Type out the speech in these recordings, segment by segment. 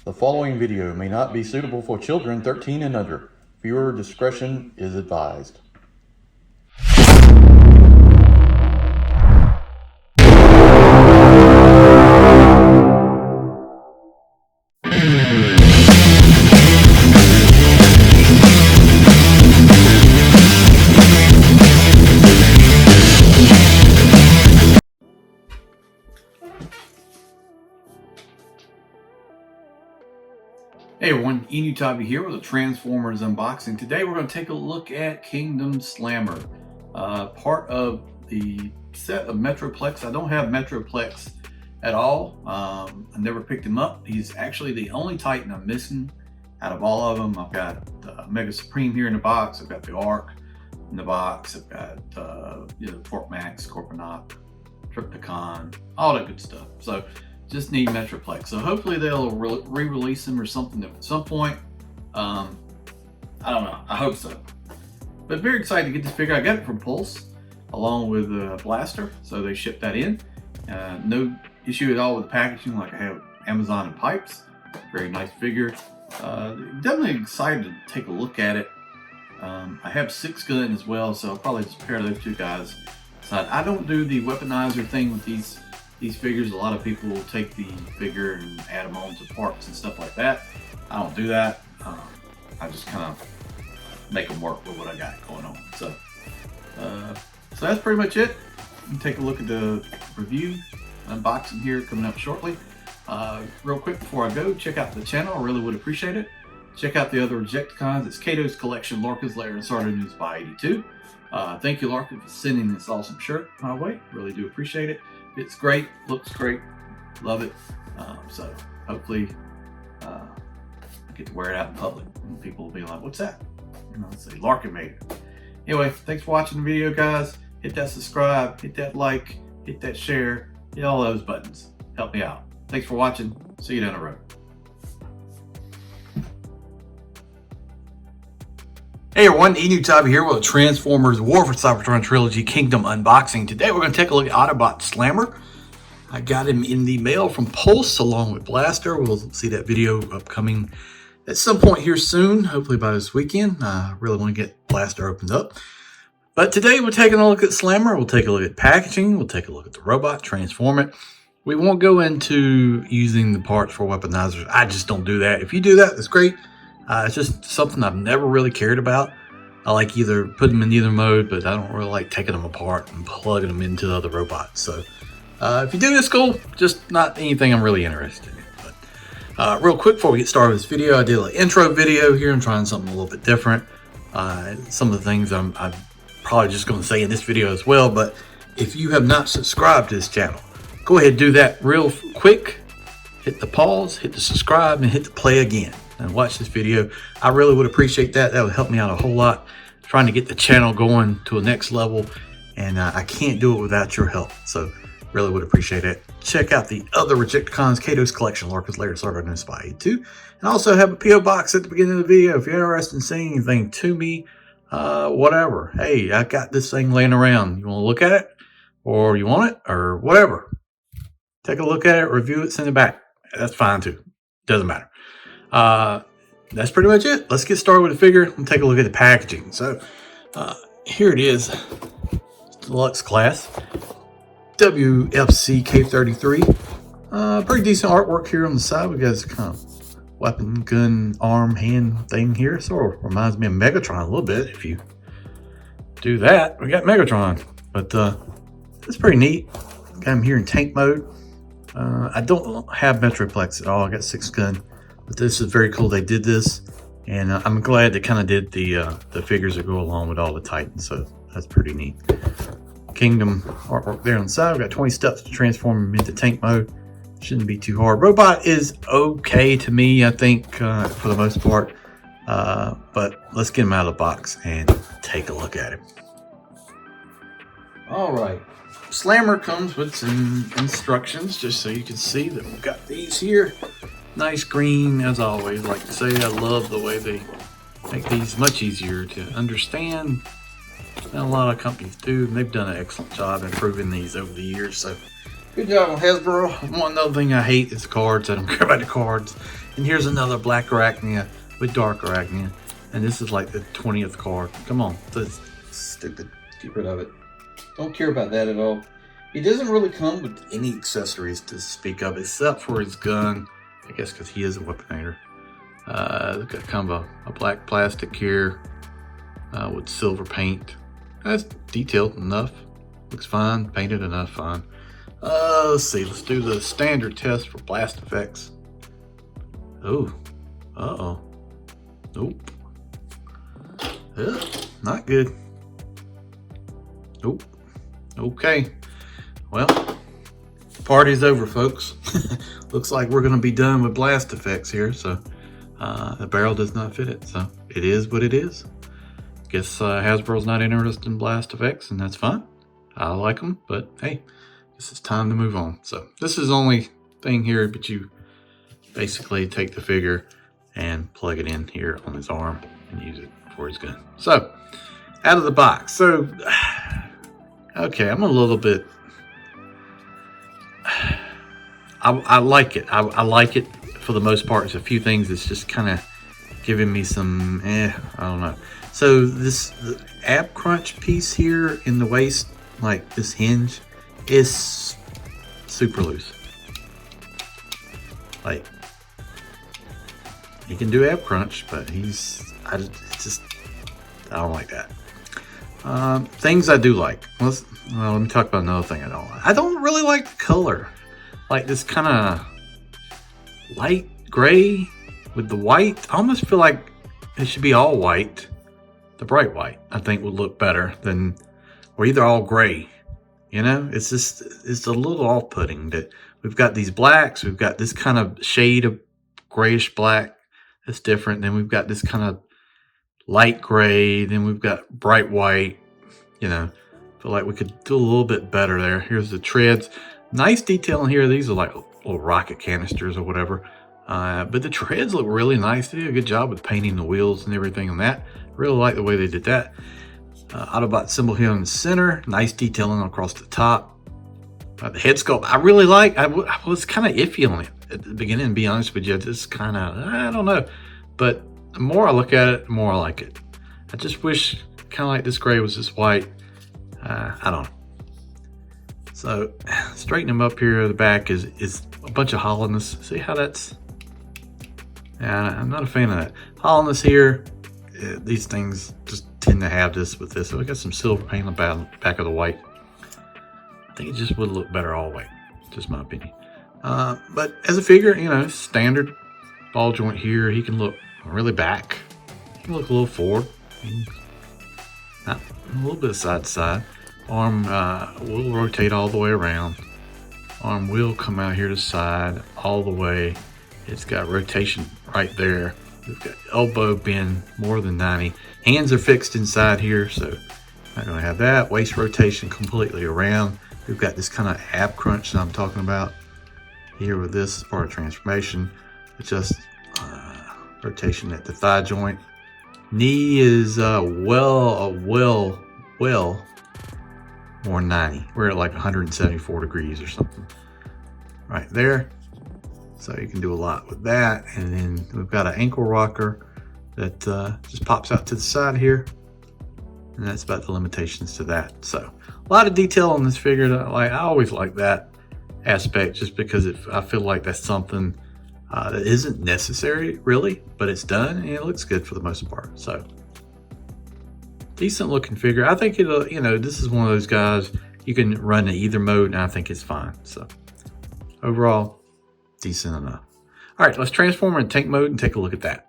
The following video may not be suitable for children 13 and under. Viewer discretion is advised. Hey everyone, Enewtabie here with a Transformers unboxing. Today we're going to take a look at Kingdom Slammer, part of the set of Metroplex. I don't have Metroplex at all. I never picked him up. He's actually the only Titan I'm missing out of all of them. I've got Mega Supreme here in the box. I've got the Arc in the box. I've got Torque Max, Corponaut, Rejecticons, all that good stuff. So just need Metroplex. So hopefully they'll re-release them or something at some point. I don't know. I hope so. But very excited to get this figure. I got it from Pulse along with a blaster. So they shipped that in. No issue at all with the packaging like I have Amazon and Pipes. Very nice figure. Definitely excited to take a look at it. I have 6-gun as well, so I'll probably just pair those two guys. So I don't do the weaponizer thing with these figures. A lot of people will take the figure and add them on to parts and stuff like that. I don't do that. I just kind of make them work with what I got going on. So that's pretty much it. You can take a look at the review unboxing here coming up shortly. Real quick before I go, check out the channel. I really would appreciate it. Check out the other Rejecticons. It's Kato's Collection, Lorca's Lair, and Sardo News by 82. Thank you, Larkin, for sending this awesome shirt my way. Really do appreciate it. It's great, looks great, love it. So hopefully I get to wear it out in public and people will be like, what's that? And I'll say, Larkin made it. Anyway, thanks for watching the video, guys. Hit that subscribe, hit that like, hit that share, hit all those buttons. Help me out. Thanks for watching. See you down the road. Hey everyone, Enewtabie here with a Transformers War for Cybertron Trilogy Kingdom unboxing. Today we're going to take a look at Autobot Slammer. I got him in the mail from Pulse along with Blaster. We'll see that video upcoming at some point here soon, hopefully by this weekend. I really want to get Blaster opened up. But today we're taking a look at Slammer. We'll take a look at packaging. We'll take a look at the robot, transform it. We won't go into using the parts for weaponizers. I just don't do that. If you do that, that's great. It's just something I've never really cared about. I like either putting them in either mode, but I don't really like taking them apart and plugging them into the other robots. So if you do this, cool. Just not anything I'm really interested in. But real quick before we get started with this video, I did an intro video here. I'm trying something a little bit different. Some of the things I'm probably just going to say in this video as well. But if you have not subscribed to this channel, go ahead and do that real quick. Hit the pause, hit the subscribe, and hit the play again. And watch this video. I really would appreciate that. That would help me out a whole lot. Trying to get the channel going to a next level, and I can't do it without your help. So really would appreciate it. Check out the other Rejecticons, Kato's Collection, Lorca's Lair, Sardo News by 82, and also have a PO box at the beginning of the video if you're interested in saying anything to me. Whatever. Hey, I got this thing laying around. You want to look at it, or you want it, or whatever? Take a look at it, review it, send it back. That's fine too. Doesn't matter. That's pretty much it. Let's get started with the figure and take a look at the packaging. So here it is, deluxe class, WFC K33. Pretty decent artwork here on the side. We got this kind of weapon, gun, arm, hand thing here. Sort of reminds me of Megatron a little bit. If you do that, we got Megatron. But it's pretty neat. Got him here in tank mode. I don't have Metroplex at all. I got 6-gun. But this is very cool. They did this, and I'm glad they kind of did the figures that go along with all the Titans. So that's pretty neat. Kingdom artwork there on the side. We've got 20 steps to transform him into tank mode. Shouldn't be too hard. Robot is okay to me, I think, for the most part. But let's get him out of the box and take a look at him. All right. Slammer comes with some instructions, just so you can see that we've got these here. Nice green, as I always like to say. I love the way they make these much easier to understand than a lot of companies do. And they've done an excellent job improving these over the years. So Good job on Hasbro. One other thing I hate is the cards. I don't care about the cards. And here's another black Arachnia with dark Arachnia. And this is like the 20th card. Come on, that's stupid. Get rid of it. Don't care about that at all. He doesn't really come with any accessories to speak of except for his gun. I guess because he is a weaponator. Got kind of a black plastic here with silver paint. That's detailed enough. Looks fine. Painted enough, fine. Let's see. Let's do the standard test for blast effects. Oh. Uh-oh. Nope. Not good. Nope. Okay. Well, party's over, folks. Looks like we're going to be done with blast effects here, so the barrel does not fit it, so it is what it is. Guess Hasbro's not interested in blast effects, and that's fine. I like them, but hey, guess it's time to move on. So this is the only thing here, but you basically take the figure and plug it in here on his arm and use it for his gun. So, out of the box. So, okay, I'm a little bit... I like it. I like it for the most part. There's a few things that's just kind of giving me some, I don't know. So the ab crunch piece here in the waist, like this hinge, is super loose. Like, he can do ab crunch, but I don't like that. Things I do like. Let me talk about another thing I don't like. I don't really like the color. Like this kind of light gray with the white. I almost feel like it should be all white. The bright white, I think, would look better than, or either all gray. You know, it's a little off-putting that we've got these blacks. We've got this kind of shade of grayish black that's different. Then we've got this kind of light gray. Then we've got bright white. You know, feel like we could do a little bit better there. Here's the treads. Nice detail in here. These are like little rocket canisters or whatever. But the treads look really nice. They did a good job with painting the wheels and everything on that. Really like the way they did that. Autobot symbol here in the center. Nice detailing across the top. The head sculpt I really like. I was kind of iffy on it at the beginning, to be honest with you. Just kind of, I don't know. But the more I look at it, the more I like it. I just wish kind of like this gray was this white. I don't know. So straighten them up here. The back is a bunch of hollowness. See how that's... Yeah, I'm not a fan of that. Hollowness here. These things just tend to have this with this. So we got some silver paint on the back of the white. I think it just would look better all white. Just my opinion. But as a figure, you know, standard ball joint here. He can look really back. He can look a little forward. Not a little bit side to side. Arm will rotate all the way around. Arm will come out here to the side all the way. It's got rotation right there. We've got elbow bend more than 90. Hands are fixed inside here, so not going to have that. Waist rotation completely around. We've got this kind of ab crunch that I'm talking about here with this as part of transformation. It's just rotation at the thigh joint. Knee is well more 90. We're at like 174 degrees or something right there. So you can do a lot with that. And then we've got an ankle rocker that just pops out to the side here. And that's about the limitations to that. So a lot of detail on this figure that I always like that aspect, just because I feel like that's something that isn't necessary really, but it's done and it looks good for the most part. So decent looking figure. I think it'll, you know, this is one of those guys you can run in either mode and I think it's fine. So overall, decent enough. All right, let's transform in tank mode and take a look at that.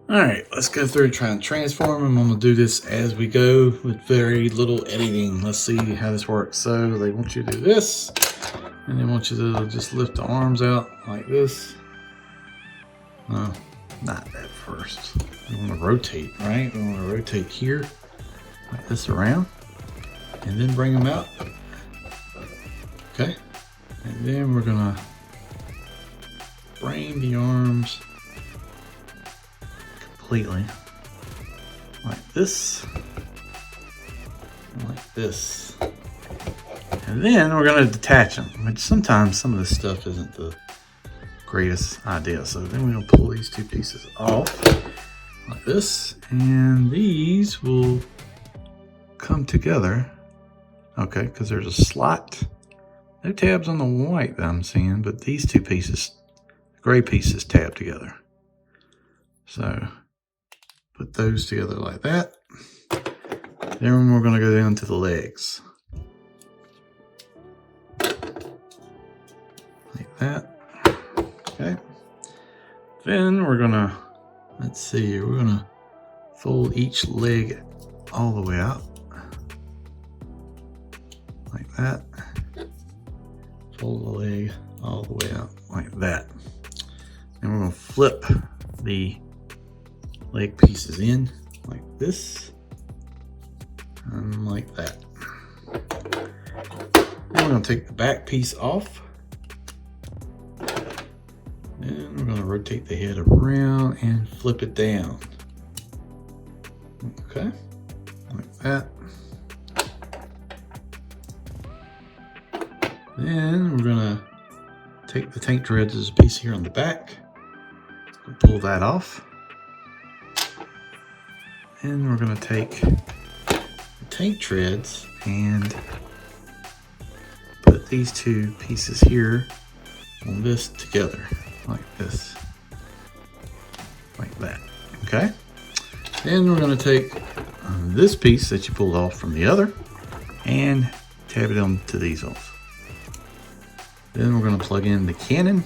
All right, let's go through and try and transform him. I'm gonna do this as we go with very little editing. Let's see how this works. So they want you to do this, and they want you to just lift the arms out like this. No, not that first. We want to rotate, right? We want to rotate here, like this around, and then bring them out. Okay, and then we're gonna bring the arms completely like this, like this. And then we're going to detach them, which sometimes some of this stuff isn't the greatest idea. So then we're going to pull these two pieces off like this, and these will come together. Okay, because there's a slot. No tabs on the white that I'm seeing, but these two pieces, the gray pieces, tab together. So put those together like that. Then we're going to go down to the legs. Like that. Okay. Then we're going to, let's see here, we're going to fold each leg all the way out. Like that. Fold the leg all the way out like that. And we're going to flip the leg pieces in like this and like that. Then we're going to take the back piece off. Then we're going to rotate the head around and flip it down. Okay, like that. Then we're going to take the tank treads as a piece here on the back. Pull that off. And we're going to take the tank treads and put these two pieces here on this together, like this, like that. Okay. Then we're going to take this piece that you pulled off from the other and tab it onto these ones. Then we're going to plug in the cannon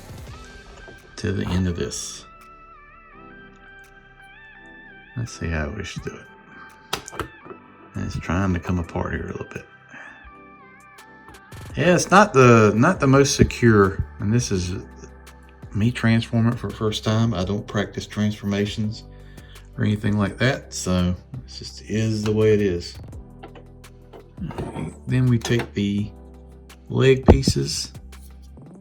to the end of this. Let's see how we should do it. And it's trying to come apart here a little bit. Yeah, it's not the most secure, and this is me transforming it for the first time. I don't practice transformations or anything like that, so it just is the way it is. Right. Then we take the leg pieces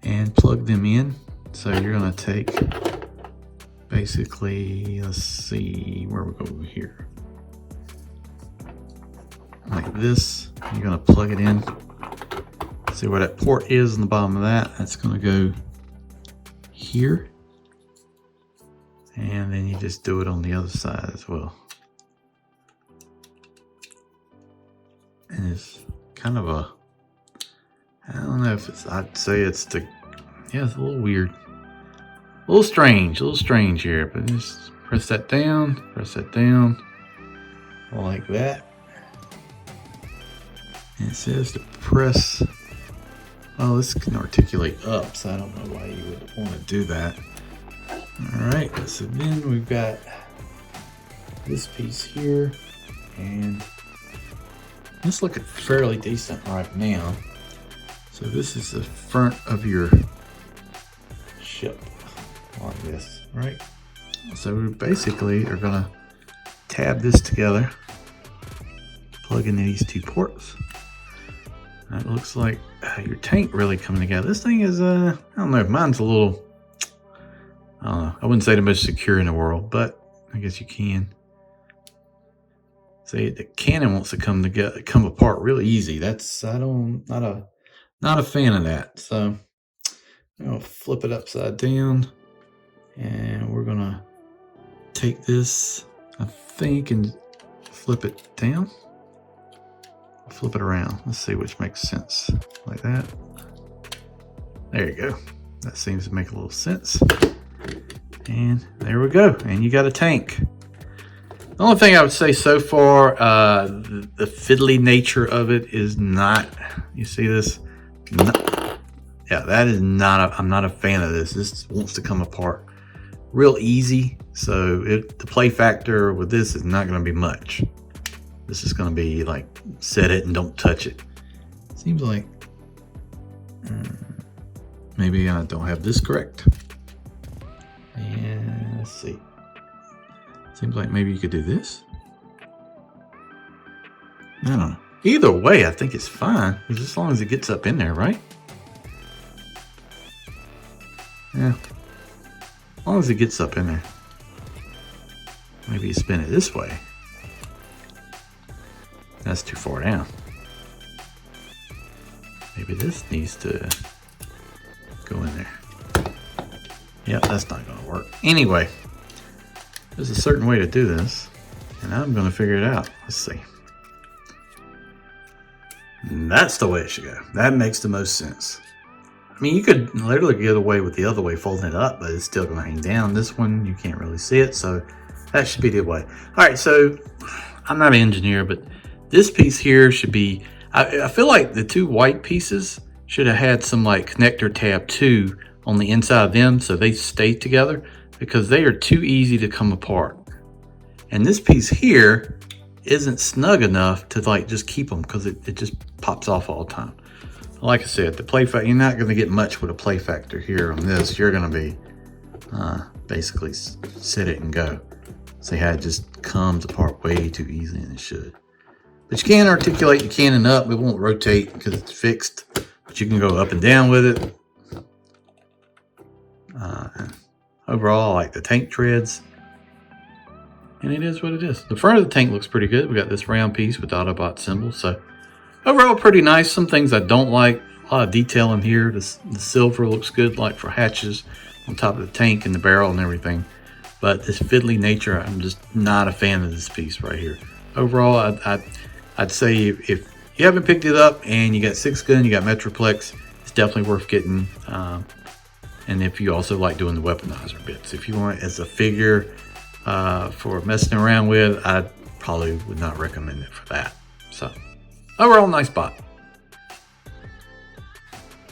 and plug them in. So you're gonna take basically, let's see where we go here. Like this, you're gonna plug it in. See where that port is on the bottom of that? That's gonna go here. And then you just do it on the other side as well. And it's kind of a, I don't know if it's, I'd say it's the, yeah, it's a little weird. A little strange here, but just press that down, like that. And it says to press, well, this can articulate up, so I don't know why you would want to do that. All right, so then we've got this piece here, and it's looking fairly decent right now. So this is the front of your ship, like this, right? So we basically are gonna tab this together, plug in these two ports. That looks like your tank really coming together. This thing is, I don't know, mine's a little, I don't know, I wouldn't say the most secure in the world, but I guess you can. See, the cannon wants to come together, come apart really easy. That's, not a fan of that. So I'm gonna flip it upside down, and we're gonna take this, I think, and flip it down. Flip it around. Let's see which makes sense. Like that. There you go. That seems to make a little sense. And there we go. And you got a tank. The only thing I would say so far, the fiddly nature of it is not, you see this? Yeah, that is not, I'm not a fan of this. This wants to come apart real easy. So the play factor with this is not going to be much. This is going to be like, set it and don't touch it. Seems like maybe I don't have this correct. And let's see. Seems like maybe you could do this. I don't know. Either way, I think it's fine, as long as it gets up in there, right? Yeah. As long as it gets up in there. Maybe you spin it this way. That's too far down. Maybe this needs to go in there. Yep, that's not gonna work. Anyway, there's a certain way to do this, and I'm gonna figure it out. Let's see. And that's the way it should go. That makes the most sense. I mean, you could literally get away with the other way, folding it up, but it's still gonna hang down. This one, you can't really see it, so that should be the way. All right, so I'm not an engineer, but this piece here should be, I feel like the two white pieces should have had some like connector tab 2 on the inside of them so they stay together, because they are too easy to come apart. And this piece here isn't snug enough to like just keep them, because it just pops off all the time. Like I said, the play factor, you're not going to get much with a play factor here on this. You're going to be basically set it and go. See how it just comes apart way too easily than it should. But you can articulate the cannon up. It won't rotate because it's fixed, but you can go up and down with it. Overall, I like the tank treads. And it is what it is. The front of the tank looks pretty good. We got this round piece with the Autobot symbol. So overall, pretty nice. Some things I don't like. A lot of detail in here. The silver looks good, like for hatches on top of the tank and the barrel and everything. But this fiddly nature, I'm just not a fan of this piece right here. Overall, I'd say if you haven't picked it up and you got 6 gun, you got Metroplex, it's definitely worth getting. And if you also like doing the weaponizer bits, if you want it as a figure for messing around with, I probably would not recommend it for that. So overall, nice bot.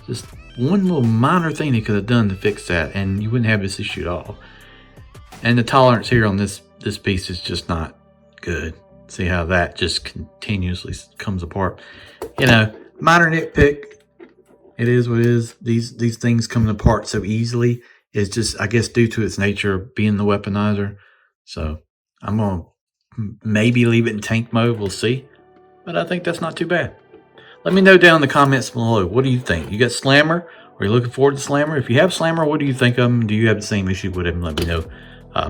Just one little minor thing they could have done to fix that, and you wouldn't have this issue at all. And the tolerance here on this piece is just not good. See how that just continuously comes apart. You know, minor nitpick. It is what it is. These things coming apart so easily is just, I guess, due to its nature of being the weaponizer. So I'm gonna maybe leave it in tank mode. We'll see. But I think that's not too bad. Let me know down in the comments below. What do you think? You got Slammer? Are you looking forward to Slammer? If you have Slammer, what do you think of him? Do you have the same issue with him? Let me know.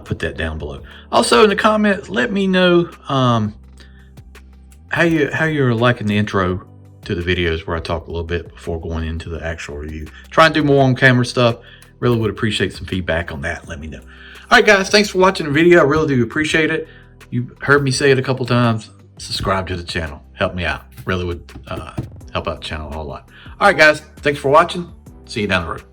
Put that down below. Also in the comments, let me know how you're liking the intro to the videos where I talk a little bit before going into the actual review. Try and do more on camera stuff. Really would appreciate some feedback on that. Let me know. All right, guys, thanks for watching the video. I really do appreciate it. You heard me say it a couple times. Subscribe to the channel. Help me out. Really would help out the channel a whole lot. All right, guys, thanks for watching. See you down the road.